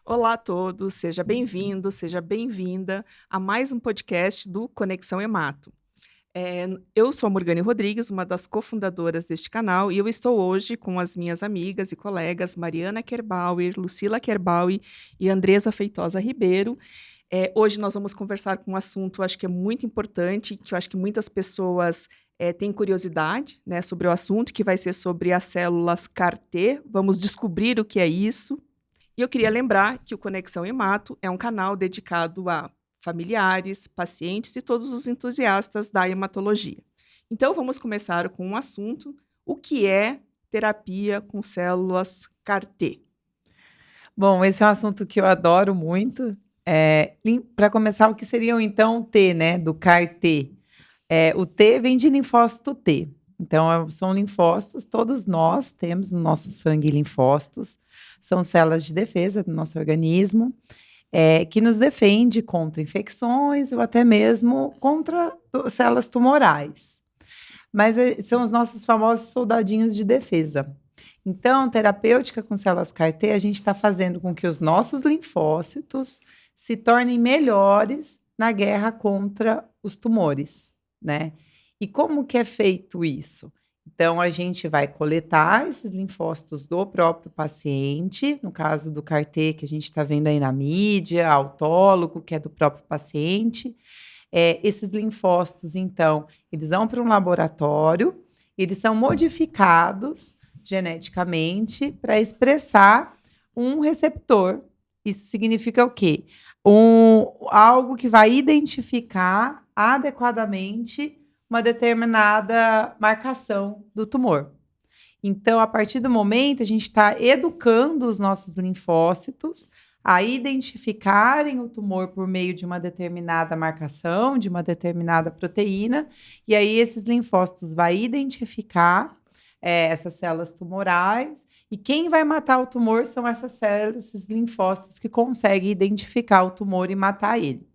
Olá a todos, seja bem-vindo, seja bem-vinda a mais um podcast do Conexão Hemato. Eu sou a Morgane Rodrigues, uma das cofundadoras deste canal, e eu estou hoje com as minhas amigas e colegas Mariana Kerbauer, Lucila Kerbauer e Andresa Feitosa Ribeiro. Hoje nós vamos conversar com um assunto, acho que é muito importante, que eu acho que muitas pessoas têm curiosidade, né, sobre o assunto, que vai ser sobre as células CAR-T. Vamos descobrir o que é isso. E eu queria lembrar que o Conexão Hemato é um canal dedicado a familiares, pacientes e todos os entusiastas da hematologia. Então, vamos começar com um assunto: o que é terapia com células CAR-T? Bom, esse é um assunto que eu adoro muito. Para começar, o que seria então o T, né, do CAR-T? O T vem de linfócito T. Então, são linfócitos, todos nós temos no nosso sangue linfócitos, são células de defesa do nosso organismo, que nos defende contra infecções ou até mesmo contra células tumorais. Mas são os nossos famosos soldadinhos de defesa. Então, terapêutica com células CAR-T, a gente está fazendo com que os nossos linfócitos se tornem melhores na guerra contra os tumores, né? E como que é feito isso? Então, a gente vai coletar esses linfócitos do próprio paciente, no caso do CAR-T, que a gente está vendo aí na mídia, autólogo, que é do próprio paciente. Esses linfócitos, então, eles vão para um laboratório, eles são modificados geneticamente para expressar um receptor. Isso significa o quê? Algo que vai identificar adequadamente uma determinada marcação do tumor. Então, a partir do momento, a gente está educando os nossos linfócitos a identificarem o tumor por meio de uma determinada marcação, de uma determinada proteína, e aí esses linfócitos vai identificar essas células tumorais, e quem vai matar o tumor são essas células, esses linfócitos que conseguem identificar o tumor e matar ele.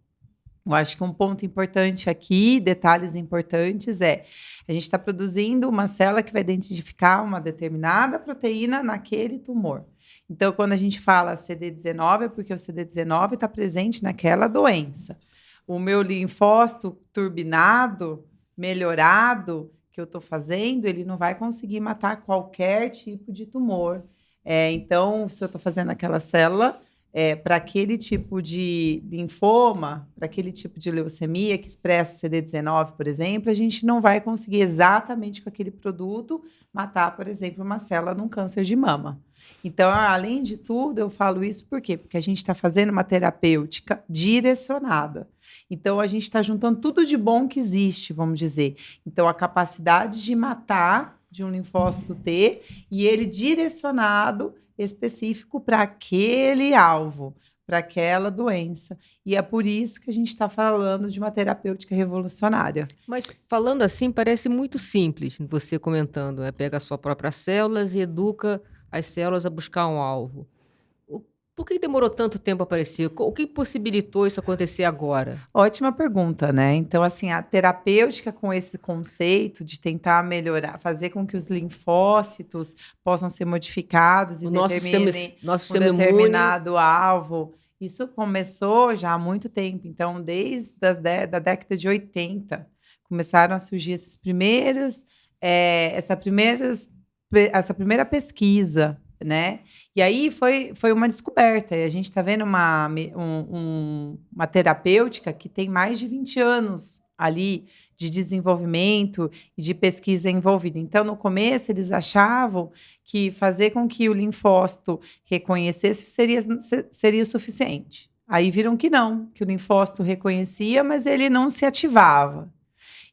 Eu acho que um ponto importante aqui, detalhes importantes, a gente está produzindo uma célula que vai identificar uma determinada proteína naquele tumor. Então, quando a gente fala CD19, é porque o CD19 está presente naquela doença. O meu linfócito turbinado, melhorado, que eu estou fazendo, ele não vai conseguir matar qualquer tipo de tumor. Então, se eu estou fazendo aquela célula, para aquele tipo de linfoma, para aquele tipo de leucemia que expressa o CD19, por exemplo, a gente não vai conseguir exatamente com aquele produto matar, por exemplo, uma célula num câncer de mama. Então, além de tudo, eu falo isso por quê? Porque a gente está fazendo uma terapêutica direcionada. Então, a gente está juntando tudo de bom que existe, vamos dizer. Então, a capacidade de matar de um linfócito T e ele direcionado específico para aquele alvo, para aquela doença. E é por isso que a gente está falando de uma terapêutica revolucionária. Mas falando assim, parece muito simples, você comentando, né? Pega as suas próprias células e educa as células a buscar um alvo. Por que demorou tanto tempo a aparecer? O que possibilitou isso acontecer agora? Ótima pergunta, né? Então, assim, a terapêutica com esse conceito de tentar melhorar, fazer com que os linfócitos possam ser modificados e O nosso determinem nosso um sistema imune, determinado alvo, isso começou já há muito tempo. Então, desde da década de 80, começaram a surgir essa primeira pesquisa, né? E aí foi uma descoberta. E a gente está vendo uma terapêutica que tem mais de 20 anos ali de desenvolvimento e de pesquisa envolvida. Então, no começo, eles achavam que fazer com que o linfócito reconhecesse seria o suficiente. Aí viram que não, que o linfócito reconhecia, mas ele não se ativava.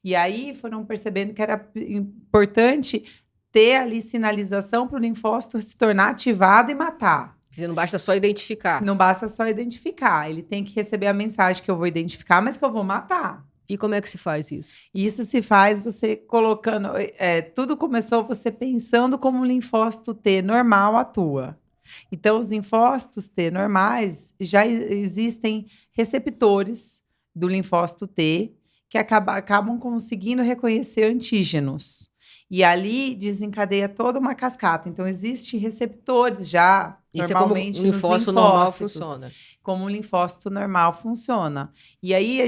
E aí foram percebendo que era importante ter ali sinalização para o linfócito se tornar ativado e matar. não basta só identificar. Não basta só identificar, ele tem que receber a mensagem que eu vou identificar, mas que eu vou matar. E como é que se faz isso? Isso se faz você colocando... tudo começou você pensando como um linfócito T normal atua. Então, os linfócitos T normais, já existem receptores do linfócito T que acabam conseguindo reconhecer antígenos. E ali desencadeia toda uma cascata. Então, existem receptores já, Isso é como normalmente, um nos linfócito normal linfócitos. funciona. Como o linfócito normal funciona. E aí,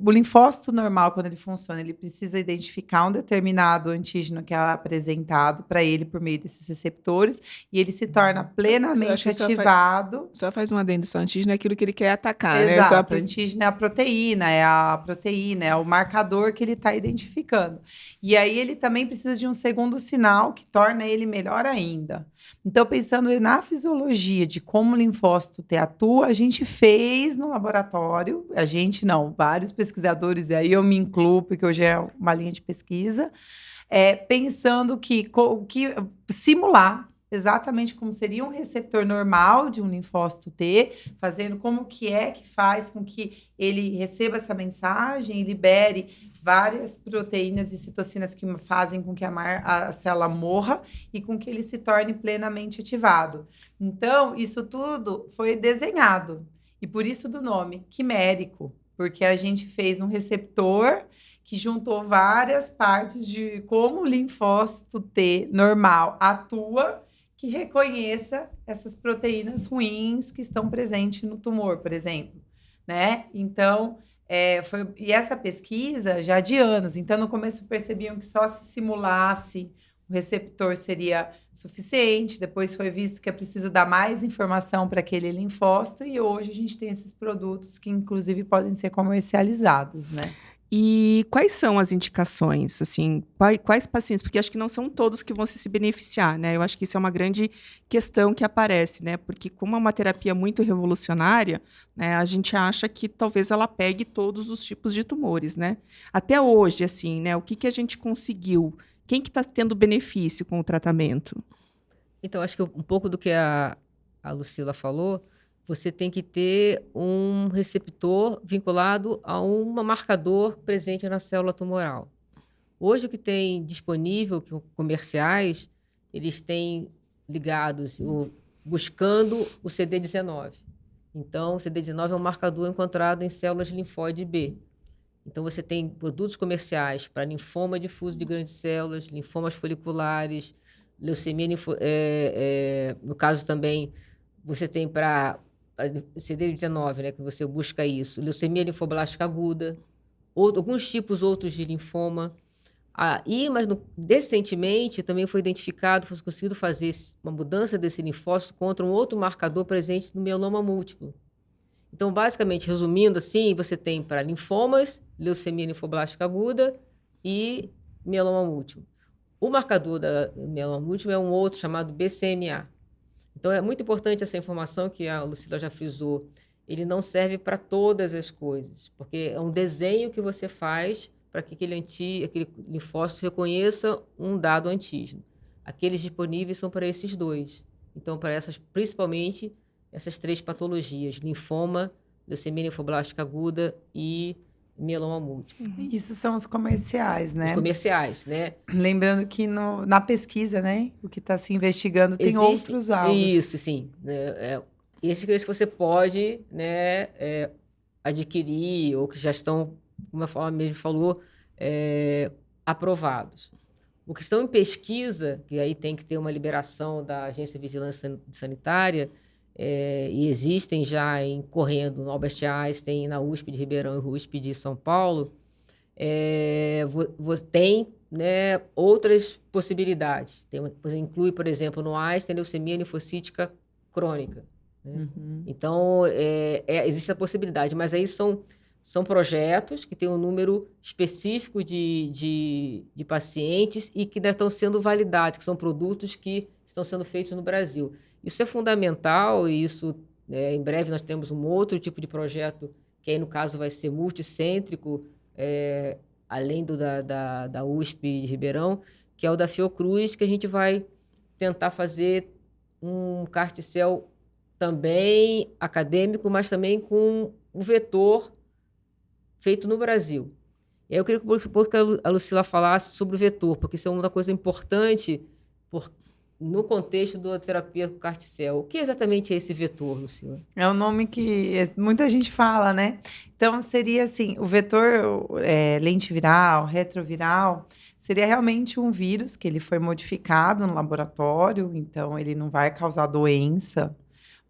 o linfócito normal, quando ele funciona, ele precisa identificar um determinado antígeno que é apresentado para ele por meio desses receptores, e ele se torna acho plenamente que ativado. Só faz um adendo, só antígeno é aquilo que ele quer atacar, né? Exato, o antígeno é a proteína, é o marcador que ele está identificando. E aí ele também precisa de um segundo sinal que torna ele melhor ainda. Então, pensando na fisiologia de como o linfócito T atua, a gente fez no laboratório, vários pesquisadores, e aí eu me incluo, porque hoje é uma linha de pesquisa, pensando que simular exatamente como seria um receptor normal de um linfócito T, fazendo como que faz com que ele receba essa mensagem e libere várias proteínas e citocinas que fazem com que a célula morra e com que ele se torne plenamente ativado. Então, isso tudo foi desenhado, e por isso do nome, quimérico, porque a gente fez um receptor que juntou várias partes de como o linfócito T normal atua, que reconheça essas proteínas ruins que estão presentes no tumor, por exemplo, né? Então, e essa pesquisa já de anos. Então, no começo percebiam que só se simulasse o receptor seria suficiente. Depois foi visto que é preciso dar mais informação para aquele linfócito, e hoje a gente tem esses produtos que, inclusive, podem ser comercializados, né? E quais são as indicações, assim, quais pacientes? Porque acho que não são todos que vão se beneficiar, né? Eu acho que isso é uma grande questão que aparece, né? Porque como é uma terapia muito revolucionária, né, a gente acha que talvez ela pegue todos os tipos de tumores, né? Até hoje, assim, né? O que a gente conseguiu? Quem que está tendo benefício com o tratamento? Então, acho que um pouco do que a Lucila falou, você tem que ter um receptor vinculado a um marcador presente na célula tumoral. Hoje, o que tem disponível, comerciais, eles têm ligados, buscando o CD19. Então, o CD19 é um marcador encontrado em células linfóide B. Então, você tem produtos comerciais para linfoma difuso de grandes células, linfomas foliculares, leucemia, no caso também, você tem para CD19, né, que você busca isso, leucemia linfoblástica aguda, alguns tipos outros de linfoma. Mas recentemente também foi conseguido fazer uma mudança desse linfócito contra um outro marcador presente no mieloma múltiplo. Então, basicamente, resumindo assim, você tem para linfomas, leucemia linfoblástica aguda e mieloma múltiplo. O marcador da mieloma múltiplo é um outro chamado BCMA. Então, é muito importante essa informação que a Lucila já frisou. Ele não serve para todas as coisas, porque é um desenho que você faz para que aquele linfócito reconheça um dado antígeno. Aqueles disponíveis são para esses dois. Então, para principalmente essas três patologias: linfoma, leucemia linfoblástica aguda e mieloma múltiplo. Isso são os comerciais, né? Os comerciais, né? Lembrando que na pesquisa, né, o que está se investigando tem outros alvos. Isso, sim. Esse que você pode, né, adquirir, ou que já estão, como a mesmo falou, aprovados. O que estão em pesquisa, que aí tem que ter uma liberação da Agência de Vigilância Sanitária, e existem já correndo no Albert Einstein, na USP de Ribeirão e USP de São Paulo, tem, né, outras possibilidades. Inclui, por exemplo, no Einstein, leucemia linfocítica crônica. Né? Uhum. Então, existe a possibilidade, mas aí são projetos que têm um número específico de pacientes e que ainda estão sendo validados, que são produtos que estão sendo feitos no Brasil. Isso é fundamental, e isso, em breve nós temos um outro tipo de projeto, que aí no caso vai ser multicêntrico, além da USP de Ribeirão, que é o da Fiocruz, que a gente vai tentar fazer um CAR-T-cell também acadêmico, mas também com um vetor feito no Brasil. E aí eu queria que a Lucila falasse sobre o vetor, porque isso é uma coisa importante no contexto da terapia com CAR-T-cell. O que exatamente é esse vetor, Lucila? É um nome que muita gente fala, né? Então, seria assim, o vetor lentiviral, retroviral, seria realmente um vírus que ele foi modificado no laboratório, então ele não vai causar doença,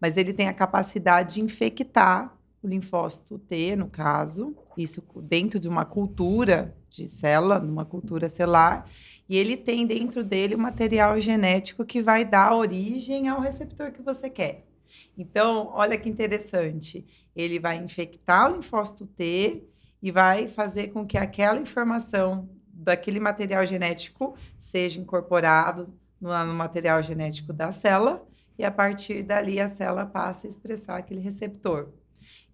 mas ele tem a capacidade de infectar o linfócito T, no caso, isso dentro de uma cultura de célula, numa cultura celular, e ele tem dentro dele o material genético que vai dar origem ao receptor que você quer. Então, olha que interessante, ele vai infectar o linfócito T e vai fazer com que aquela informação daquele material genético seja incorporado no material genético da célula, e a partir dali a célula passa a expressar aquele receptor.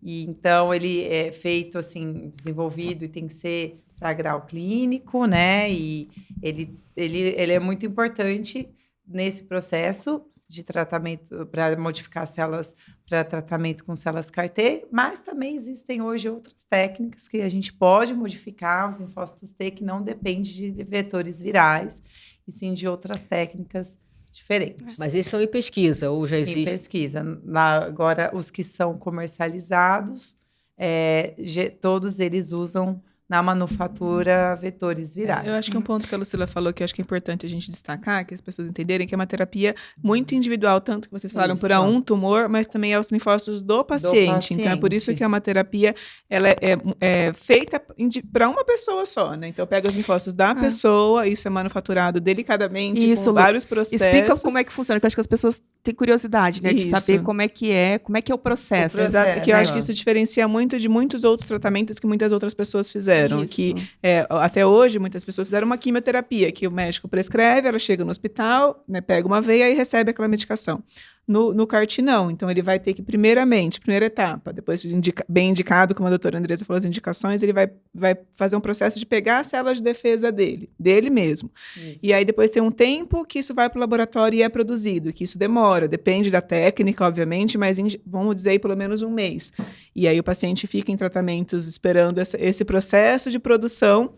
E então ele é feito assim, desenvolvido e tem que ser para grau clínico, né? E ele é muito importante nesse processo de tratamento para modificar células para tratamento com células CAR-T, mas também existem hoje outras técnicas que a gente pode modificar os linfócitos T que não depende de vetores virais, e sim de outras técnicas diferentes. Mas esses são em pesquisa, ou já existe? Em pesquisa. Agora, os que são comercializados, todos eles usam na manufatura vetores virais. Eu acho que um ponto que a Lucila falou que eu acho que é importante a gente destacar, que as pessoas entenderem que é uma terapia muito individual, tanto que vocês falaram para um tumor, mas também aos linfócitos do paciente. Então, é por isso que é uma terapia, ela é feita para uma pessoa só, né? Então, pega os linfócitos da pessoa, isso é manufaturado delicadamente, com vários processos. Explica como é que funciona, que eu acho que as pessoas têm curiosidade, né? De saber como é que é o processo. Exato, que eu acho que isso diferencia muito de muitos outros tratamentos que muitas outras pessoas fizeram. Que até hoje muitas pessoas fizeram uma quimioterapia que o médico prescreve, ela chega no hospital, né, pega uma veia e recebe aquela medicação. No CAR-T não, então ele vai ter que primeira etapa, depois bem indicado, como a doutora Andresa falou, as indicações, ele vai fazer um processo de pegar as células de defesa dele mesmo. Isso. E aí depois tem um tempo que isso vai para o laboratório e é produzido, que isso demora, depende da técnica, obviamente, mas vamos dizer aí pelo menos um mês. E aí o paciente fica em tratamentos esperando esse processo de produção,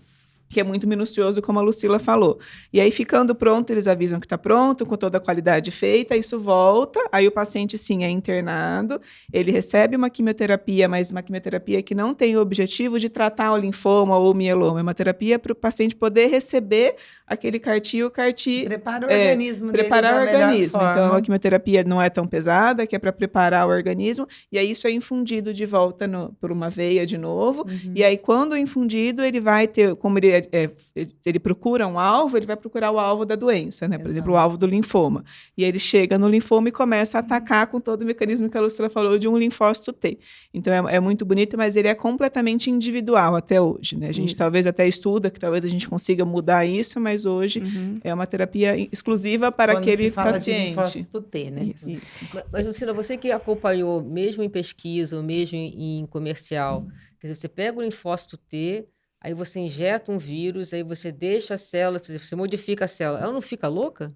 que é muito minucioso, como a Lucila falou. E aí, ficando pronto, eles avisam que está pronto, com toda a qualidade feita, isso volta, aí o paciente, sim, é internado, ele recebe uma quimioterapia, mas uma quimioterapia que não tem o objetivo de tratar o linfoma ou o mieloma, é uma terapia para o paciente poder receber aquele CAR-T, o CAR-T... Prepara o organismo dele preparar o organismo. Forma. Então, a quimioterapia não é tão pesada, que é para preparar o organismo, e aí isso é infundido de volta por uma veia de novo, e aí, quando infundido, ele vai ter, como ele procura um alvo, ele vai procurar o alvo da doença, né? Por exemplo, o alvo do linfoma. E aí ele chega no linfoma e começa a atacar com todo o mecanismo que a Lucila falou de um linfócito T. Então, é muito bonito, mas ele é completamente individual até hoje, né? A gente talvez até estuda que talvez a gente consiga mudar isso, mas hoje é uma terapia exclusiva para aquele paciente. De linfócito T, né? Isso. Mas, Lucila, você que acompanhou, mesmo em pesquisa, ou mesmo em comercial, quer dizer, você pega o linfócito T, aí você injeta um vírus, aí você deixa a célula, quer dizer, você modifica a célula. Ela não fica louca?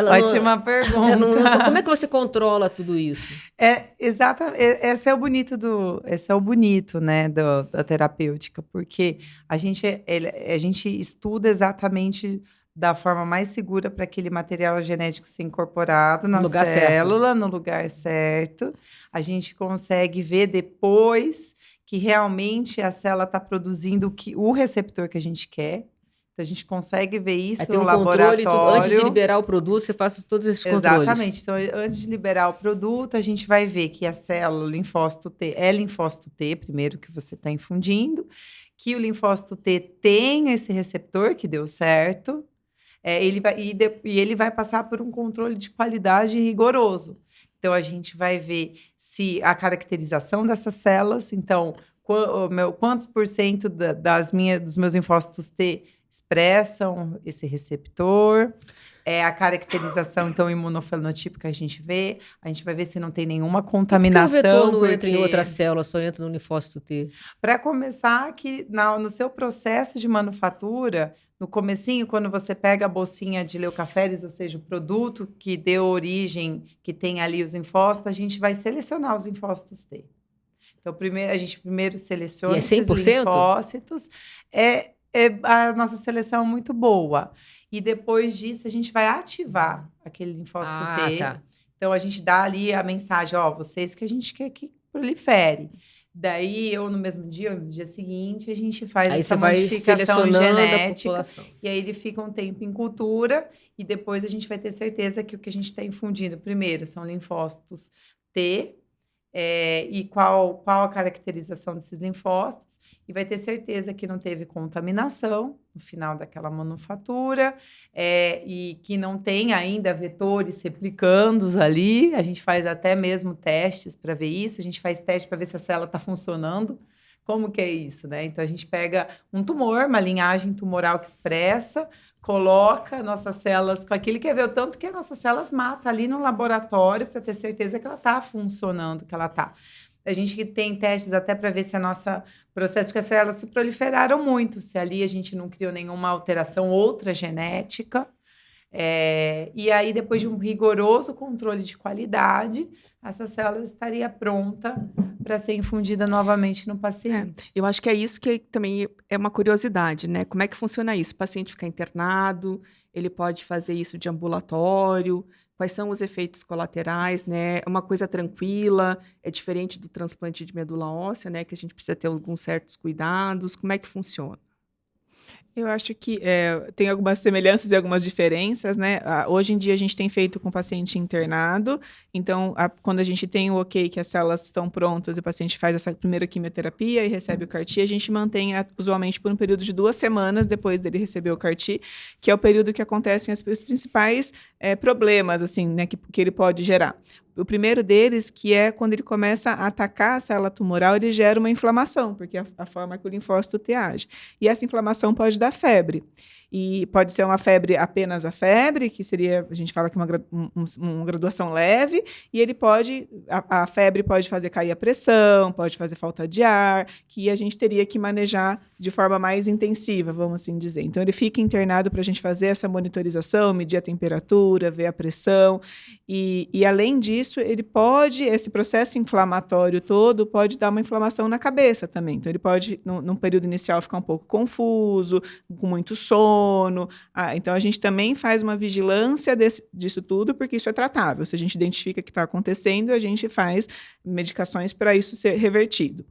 Ótima pergunta. Como é que você controla tudo isso? Exatamente. Esse é o bonito, né, da terapêutica, porque a gente estuda exatamente da forma mais segura para aquele material genético ser incorporado na célula, no lugar certo. A gente consegue ver depois que realmente a célula está produzindo o receptor que a gente quer. Então, a gente consegue ver isso no laboratório. Antes de liberar o produto, você faz todos esses controles. Exatamente. Então, antes de liberar o produto, a gente vai ver que a célula, o linfócito T, é linfócito T, primeiro que você está infundindo, que o linfócito T tem esse receptor que deu certo, ele vai passar por um controle de qualidade rigoroso. Então, a gente vai ver se a caracterização dessas células, então, quantos por cento dos meus linfócitos T expressam esse receptor, a caracterização, então, imunofenotípica a gente vai ver se não tem nenhuma contaminação. Por que o vetor não entra em outra célula, só entra no linfócito T? Para começar, que no seu processo de manufatura, no comecinho, quando você pega a bolsinha de leucaféris, ou seja, o produto que deu origem, que tem ali os linfócitos, a gente vai selecionar os linfócitos T. Então, a gente primeiro seleciona esses linfócitos. a nossa seleção é muito boa. E depois disso, a gente vai ativar aquele linfócito T. Tá. Então, a gente dá ali a mensagem, vocês que a gente quer que prolifere. Daí, ou no mesmo dia, ou no dia seguinte, a gente faz Aí essa você vai modificação selecionando a genética. população. E aí, ele fica um tempo em cultura. E depois, a gente vai ter certeza que o que a gente está infundindo, primeiro, são linfócitos T, e qual a caracterização desses linfócitos, e vai ter certeza que não teve contaminação no final daquela manufatura, e que não tem ainda vetores replicandos ali. A gente faz até mesmo testes para ver isso, a gente faz teste para ver se a célula está funcionando. Como que é isso, né? Então, a gente pega um tumor, uma linhagem tumoral que expressa, coloca nossas células com aquilo, quer ver o tanto que as nossas células matam ali no laboratório para ter certeza que ela está funcionando, que ela está. A gente tem testes até para ver se a nossa processo, porque as células se proliferaram muito, se ali a gente não criou nenhuma alteração, outra genética. E aí, depois de um rigoroso controle de qualidade, essa célula estaria pronta para ser infundida novamente no paciente. Eu acho que é isso que também é uma curiosidade, né? Como é que funciona isso? O paciente fica internado, ele pode fazer isso de ambulatório, quais são os efeitos colaterais, né? É uma coisa tranquila, é diferente do transplante de medula óssea, né? Que a gente precisa ter alguns certos cuidados. Como é que funciona? Eu acho que tem algumas semelhanças e algumas diferenças, né? Hoje em dia a gente tem feito com o paciente internado, então quando a gente tem o ok que as células estão prontas e o paciente faz essa primeira quimioterapia e recebe o CAR-T, a gente mantém usualmente por um período de 2 semanas depois dele receber o CAR-T, que é o período que acontecem os principais problemas, assim, né, que ele pode gerar. O primeiro deles, que é quando ele começa a atacar a célula tumoral, ele gera uma inflamação, porque é a forma que o linfócito T age. E essa inflamação pode dar febre. E pode ser uma febre, apenas a febre, que seria, a gente fala que uma graduação leve, e ele pode, a febre pode fazer cair a pressão, pode fazer falta de ar, que a gente teria que manejar de forma mais intensiva, vamos assim dizer. Então, ele fica internado para a gente fazer essa monitorização, medir a temperatura, ver a pressão, e além disso, esse processo inflamatório todo pode dar uma inflamação na cabeça também. Então, ele pode, num período inicial, ficar um pouco confuso, com muito sono. Então, a gente também faz uma vigilância disso tudo, porque isso é tratável. Se a gente identifica que está acontecendo, a gente faz medicações para isso ser revertido.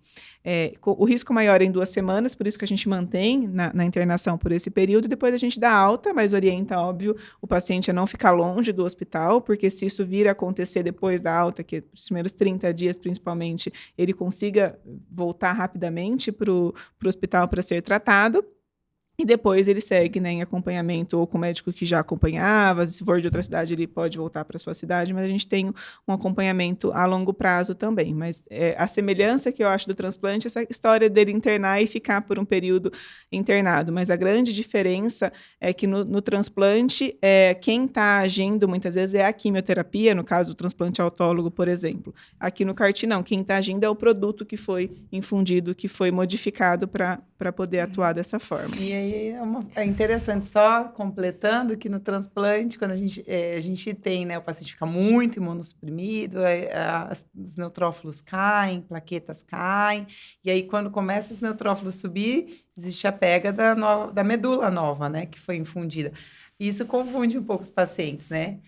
O risco maior é em 2 semanas, por isso que a gente mantém na internação por esse período, e depois a gente dá alta, mas orienta, óbvio, o paciente a não ficar longe do hospital, porque se isso vir a acontecer depois da alta, que os primeiros 30 dias, principalmente, ele consiga voltar rapidamente para o hospital para ser tratado. E depois ele segue, né, em acompanhamento ou com o médico que já acompanhava. Se for de outra cidade, ele pode voltar para a sua cidade, mas a gente tem um acompanhamento a longo prazo também. Mas a semelhança que eu acho do transplante é essa história dele internar e ficar por um período internado. Mas a grande diferença é que no transplante, quem está agindo muitas vezes é a quimioterapia, no caso do transplante autólogo, por exemplo. Aqui no CAR-T, não. Quem está agindo é o produto que foi infundido, que foi modificado para poder atuar dessa forma. E aí é interessante, só completando que no transplante, quando a gente tem, né, o paciente fica muito imunossuprimido, os neutrófilos caem, plaquetas caem, e aí quando começa os neutrófilos subir, existe a pega da medula nova, né, que foi infundida. Isso confunde um pouco os pacientes, né?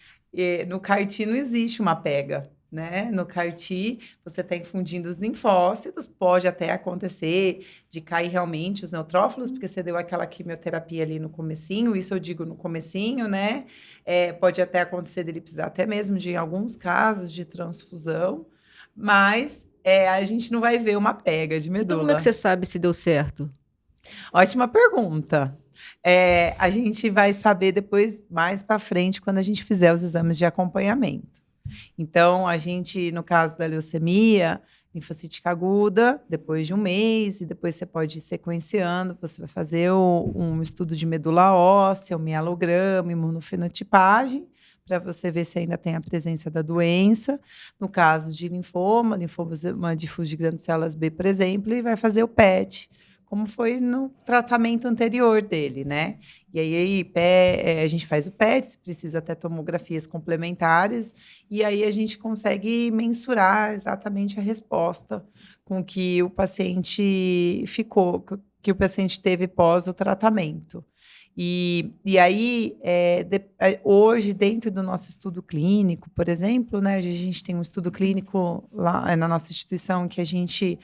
No CAR-T não existe uma pega, né? No CAR-T, você está infundindo os linfócitos, pode até acontecer de cair realmente os neutrófilos, porque você deu aquela quimioterapia ali no comecinho, isso eu digo no comecinho, né? Pode até acontecer dele precisar até mesmo de, em alguns casos, de transfusão, mas a gente não vai ver uma pega de medula. Então, como é que você sabe se deu certo? Ótima pergunta. A gente vai saber depois, mais para frente, quando a gente fizer os exames de acompanhamento. Então, a gente, no caso da leucemia linfocítica aguda, depois de 1 mês, e depois você pode ir sequenciando, você vai fazer um estudo de medula óssea, um mielograma, imunofenotipagem, para você ver se ainda tem a presença da doença. No caso de linfoma difuso de grandes células B, por exemplo, e vai fazer o PET, como foi no tratamento anterior dele, né? E aí a gente faz o PET, se precisa até tomografias complementares, e aí a gente consegue mensurar exatamente a resposta com que o paciente ficou, que o paciente teve pós o tratamento. E aí, hoje, dentro do nosso estudo clínico, por exemplo, né, a gente tem um estudo clínico lá na nossa instituição que a gente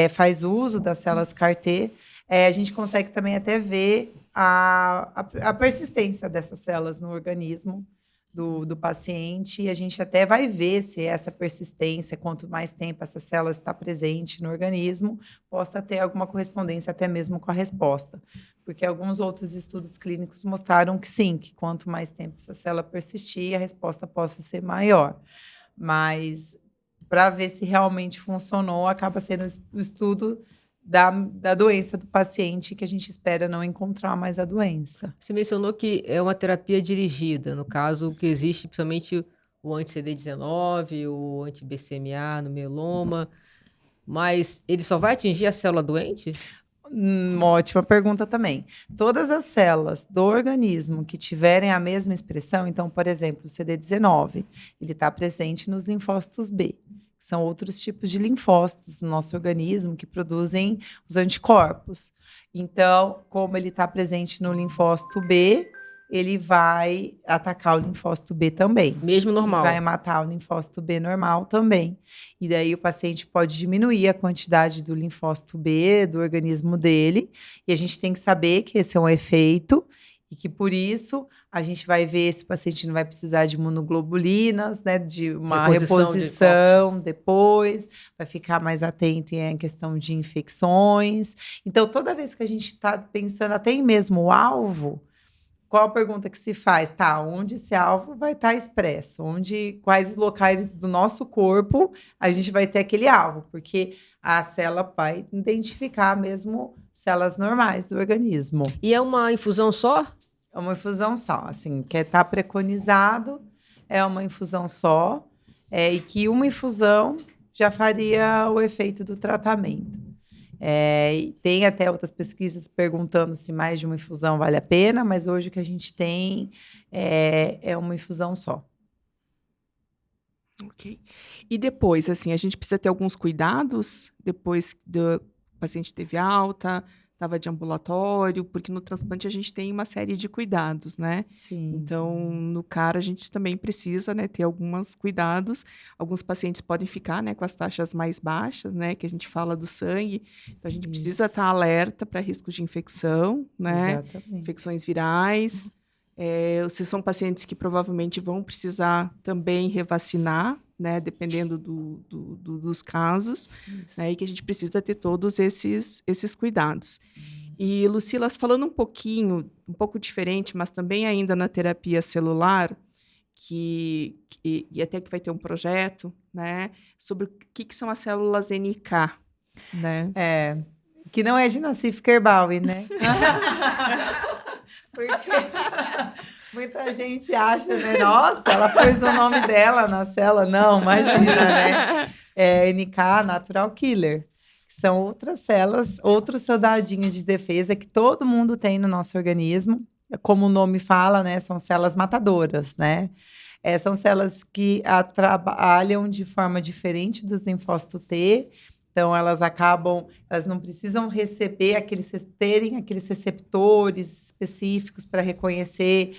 faz uso das células CAR-T, a gente consegue também até ver a persistência dessas células no organismo do paciente, e a gente até vai ver se essa persistência, quanto mais tempo essa célula está presente no organismo, possa ter alguma correspondência até mesmo com a resposta. Porque alguns outros estudos clínicos mostraram que sim, que quanto mais tempo essa célula persistir, a resposta possa ser maior. Mas, para ver se realmente funcionou, acaba sendo o estudo da doença do paciente, que a gente espera não encontrar mais a doença. Você mencionou que é uma terapia dirigida, no caso, que existe principalmente o anti-CD19, o anti-BCMA no mieloma, mas ele só vai atingir a célula doente? Uma ótima pergunta também. Todas as células do organismo que tiverem a mesma expressão, então, por exemplo, o CD19, ele está presente nos linfócitos B, que são outros tipos de linfócitos no nosso organismo que produzem os anticorpos. Então, como ele está presente no linfócito B, ele vai atacar o linfócito B também. Mesmo normal. Vai matar o linfócito B normal também. E daí o paciente pode diminuir a quantidade do linfócito B do organismo dele. E a gente tem que saber que esse é um efeito e que, por isso, a gente vai ver se o paciente não vai precisar de imunoglobulinas, né, de uma reposição depois, vai ficar mais atento em questão de infecções. Então, toda vez que a gente está pensando até em mesmo o alvo, qual a pergunta que se faz? Tá, onde esse alvo vai estar expresso? Quais os locais do nosso corpo a gente vai ter aquele alvo? Porque a célula vai identificar mesmo células normais do organismo. E é uma infusão só? É uma infusão só, assim, que está preconizado, é uma infusão só, e que uma infusão já faria o efeito do tratamento. Tem até outras pesquisas perguntando se mais de uma infusão vale a pena, mas hoje o que a gente tem é uma infusão só. Ok. E depois, assim, a gente precisa ter alguns cuidados depois do paciente teve alta, estava de ambulatório, porque no transplante a gente tem uma série de cuidados, né? Sim. Então, no CAR, a gente também precisa, né, ter alguns cuidados. Alguns pacientes podem ficar, né, com as taxas mais baixas, né, que a gente fala do sangue. Então, a gente precisa estar alerta para riscos de infecção, né? Exatamente. Infecções virais. Se são pacientes que provavelmente vão precisar também revacinar, né, dependendo dos casos, né, e que a gente precisa ter todos esses cuidados. E, Lucilas, falando um pouco diferente, mas também ainda na terapia celular, e até que vai ter um projeto, né, sobre o que são as células NK, né? Que não é de Nassif Kerbawi, né? Porque muita gente acha, né? Nossa, ela pôs o nome dela na célula. Não, imagina, né? NK, Natural Killer. Que são outras células, outro soldadinho de defesa que todo mundo tem no nosso organismo. Como o nome fala, né? São células matadoras, né? São células que trabalham de forma diferente dos linfócitos T. Então, elas não precisam terem aqueles receptores específicos para reconhecer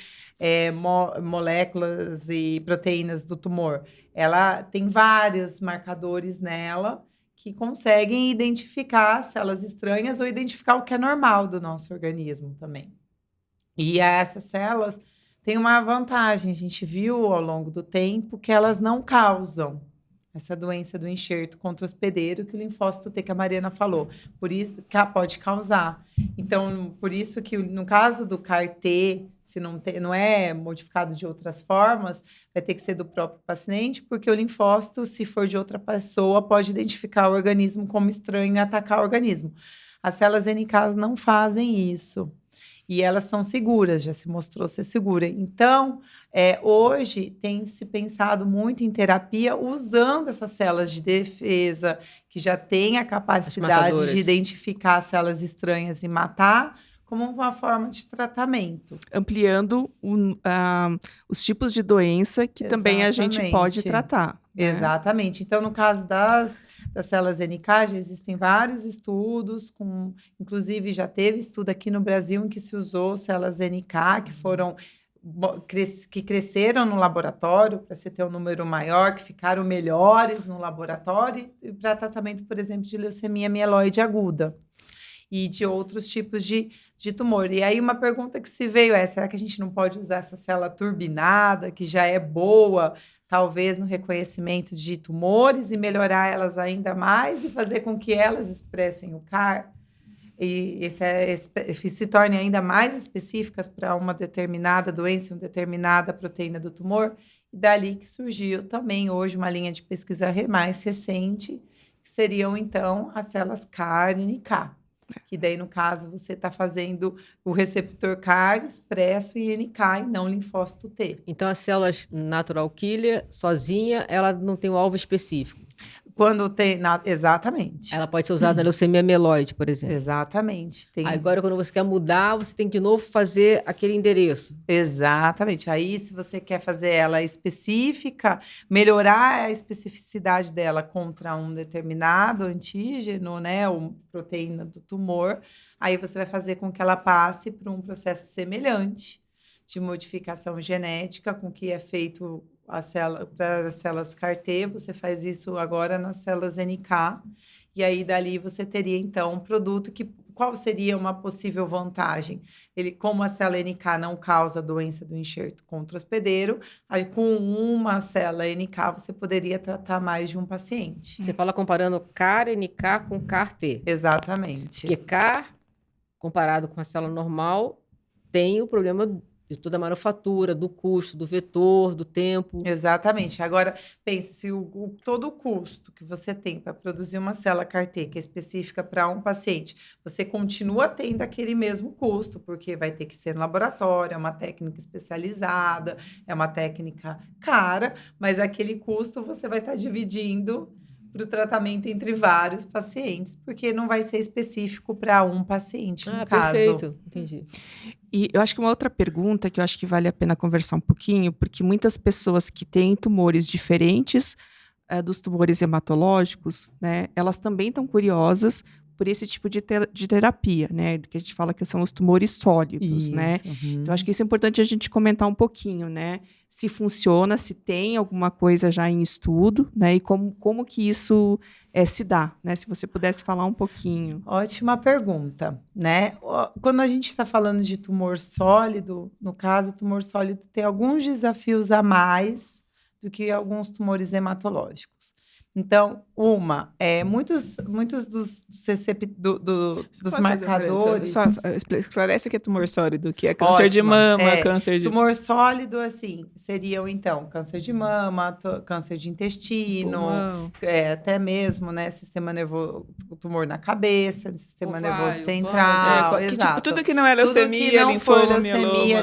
moléculas e proteínas do tumor. Ela tem vários marcadores nela que conseguem identificar células estranhas ou identificar o que é normal do nosso organismo também. E essas células têm uma vantagem, a gente viu ao longo do tempo que elas não causam essa doença do enxerto contra hospedeiro que o linfócito T que a Mariana falou. Por isso que pode causar. Então, por isso que no caso do CAR-T, se não é modificado de outras formas, vai ter que ser do próprio paciente, porque o linfócito, se for de outra pessoa, pode identificar o organismo como estranho e atacar o organismo. As células NK não fazem isso. E elas são seguras, já se mostrou ser segura. Então, hoje tem se pensado muito em terapia usando essas células de defesa, que já têm a capacidade de identificar células estranhas e matar, como uma forma de tratamento. Ampliando os tipos de doença que também a gente pode tratar. né? Exatamente. Então, no caso das células NK, já existem vários estudos, inclusive já teve estudo aqui no Brasil em que se usou células NK, que foram que cresceram no laboratório para você ter um número maior, que ficaram melhores no laboratório para tratamento, por exemplo, de leucemia mieloide aguda e de outros tipos de tumor. E aí uma pergunta que se veio é, será que a gente não pode usar essa célula turbinada, que já é boa, talvez no reconhecimento de tumores, e melhorar elas ainda mais e fazer com que elas expressem o CAR? E se tornem ainda mais específicas para uma determinada doença, uma determinada proteína do tumor. E dali que surgiu também hoje uma linha de pesquisa mais recente, que seriam então as células CAR e NK. Que daí, no caso, você está fazendo o receptor CAR expresso em NK e não linfócito T. Então, as células natural killer, sozinha, ela não tem um alvo específico. Quando tem... Exatamente. Ela pode ser usada na leucemia mieloide, por exemplo. Exatamente. Agora, quando você quer mudar, você tem que de novo fazer aquele endereço. Exatamente. Aí, se você quer fazer ela específica, melhorar a especificidade dela contra um determinado antígeno, né, ou proteína do tumor, aí você vai fazer com que ela passe por um processo semelhante de modificação genética com que é feito para as células CAR-T, você faz isso agora nas células NK, e aí dali você teria então um produto que, qual seria uma possível vantagem? Como a célula NK não causa doença do enxerto contra hospedeiro, aí com uma célula NK você poderia tratar mais de um paciente. Você fala comparando CAR-NK com CAR-T. Exatamente. Porque CAR, comparado com a célula normal, tem o problema de toda a manufatura, do custo, do vetor, do tempo. Exatamente. Agora, pense, se todo o custo que você tem para produzir uma célula CAR-T, que é específica para um paciente, você continua tendo aquele mesmo custo, porque vai ter que ser no laboratório, é uma técnica especializada, é uma técnica cara, mas aquele custo você vai estar dividindo para o tratamento entre vários pacientes, porque não vai ser específico para um paciente, no caso. Perfeito. Entendi. E eu acho que uma outra pergunta que eu acho que vale a pena conversar um pouquinho, porque muitas pessoas que têm tumores diferentes dos tumores hematológicos, né, elas também estão curiosas por esse tipo de terapia, né, que a gente fala que são os tumores sólidos, né? Então, acho que isso é importante a gente comentar um pouquinho, né? Se funciona, se tem alguma coisa já em estudo, né? E como que isso se dá, né? Se você pudesse falar um pouquinho. Ótima pergunta, né? Quando a gente está falando de tumor sólido, no caso, o tumor sólido tem alguns desafios a mais do que alguns tumores hematológicos. Então, muitos dos marcadores... Só esclarece o que é tumor sólido, que é câncer de mama, câncer de... Tumor sólido, assim, seriam, então, câncer de mama, câncer de intestino, até mesmo, né, sistema nervoso, tumor na cabeça, sistema nervoso central, exato. Tudo que não é leucemia,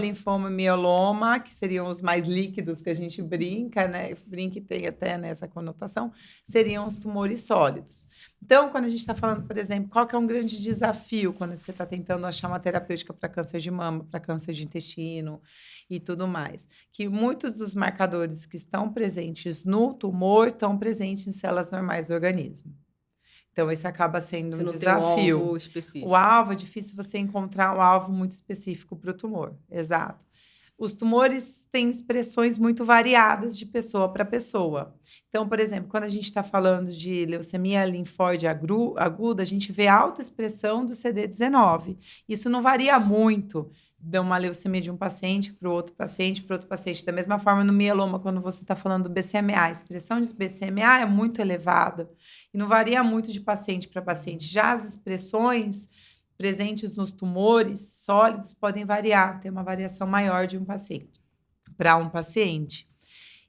linfoma, mieloma, que seriam os mais líquidos que a gente brinca, né, e tem até nessa conotação, seriam os tumores sólidos. Então, quando a gente está falando, por exemplo, qual que é um grande desafio quando você está tentando achar uma terapêutica para câncer de mama, para câncer de intestino e tudo mais? Que muitos dos marcadores que estão presentes no tumor estão presentes em células normais do organismo. Então, isso acaba sendo um desafio. Tem um alvo específico. O alvo, é difícil você encontrar um alvo muito específico para o tumor. Exato. Os tumores têm expressões muito variadas de pessoa para pessoa. Então, por exemplo, quando a gente está falando de leucemia linfóide aguda, a gente vê alta expressão do CD19. Isso não varia muito de uma leucemia de um paciente para o outro paciente, para outro paciente. Da mesma forma, no mieloma, quando você está falando do BCMA, a expressão de BCMA é muito elevada e não varia muito de paciente para paciente. Já as expressões presentes nos tumores sólidos podem variar, ter uma variação maior de um paciente para um paciente.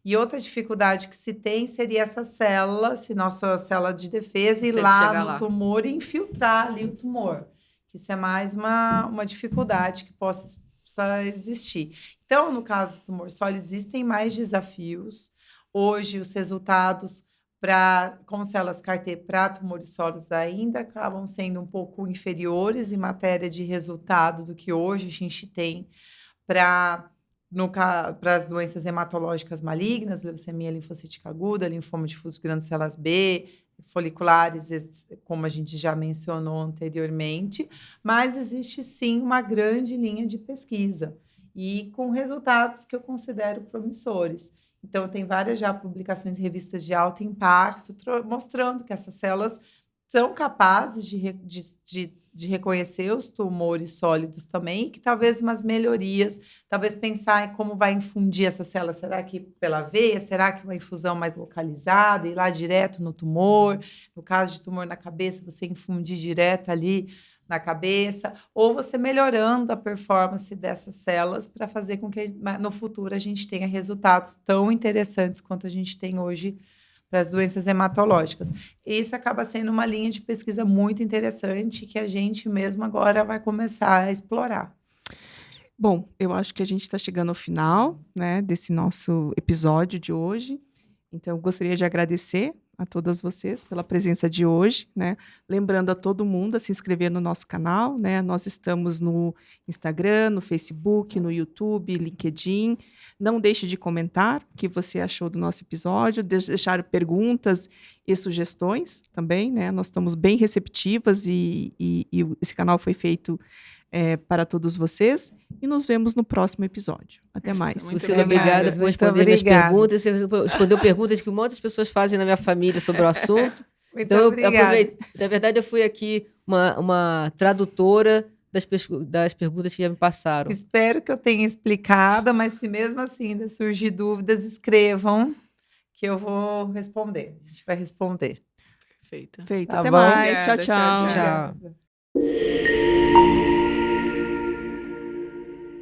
E outra dificuldade que se tem seria essa célula, se nossa célula de defesa ir lá no tumor e infiltrar ali o tumor. Isso é mais uma dificuldade que possa existir. Então, no caso do tumor sólido, existem mais desafios. Hoje, os resultados com células CAR-T para tumores sólidos ainda acabam sendo um pouco inferiores em matéria de resultado do que hoje a gente tem para para as doenças hematológicas malignas, leucemia linfocítica aguda, linfoma difuso de grandes células B, foliculares, como a gente já mencionou anteriormente, mas existe sim uma grande linha de pesquisa e com resultados que eu considero promissores. Então, tem várias já publicações em revistas de alto impacto, mostrando que essas células são capazes de reconhecer os tumores sólidos também, e que talvez umas melhorias, talvez pensar em como vai infundir essa célula. Será que pela veia? Será que uma infusão mais localizada, ir lá direto no tumor? No caso de tumor na cabeça, você infundir direto ali na cabeça, ou você melhorando a performance dessas células para fazer com que no futuro a gente tenha resultados tão interessantes quanto a gente tem hoje para as doenças hematológicas. Isso acaba sendo uma linha de pesquisa muito interessante que a gente mesmo agora vai começar a explorar. Bom, eu acho que a gente está chegando ao final, né, desse nosso episódio de hoje. Então, eu gostaria de agradecer a todas vocês pela presença de hoje, né? Lembrando a todo mundo a se inscrever no nosso canal, né? Nós estamos no Instagram, no Facebook, no YouTube, LinkedIn. Não deixe de comentar o que você achou do nosso episódio, deixar perguntas e sugestões também, né? Nós estamos bem receptivas e esse canal foi feito para todos vocês, e nos vemos no próximo episódio. Até mais. Lucila, obrigada por responder minhas perguntas. Você respondeu perguntas que muitas pessoas fazem na minha família sobre o assunto. Muito então, obrigada. eu aproveito. Na verdade, eu fui aqui uma tradutora das perguntas que já me passaram. Espero que eu tenha explicado, mas se mesmo assim ainda surgir dúvidas, escrevam que eu vou responder. A gente vai responder. Perfeito. Feito. Tá Até bom? mais. Obrigada, Tchau, tchau. Tchau.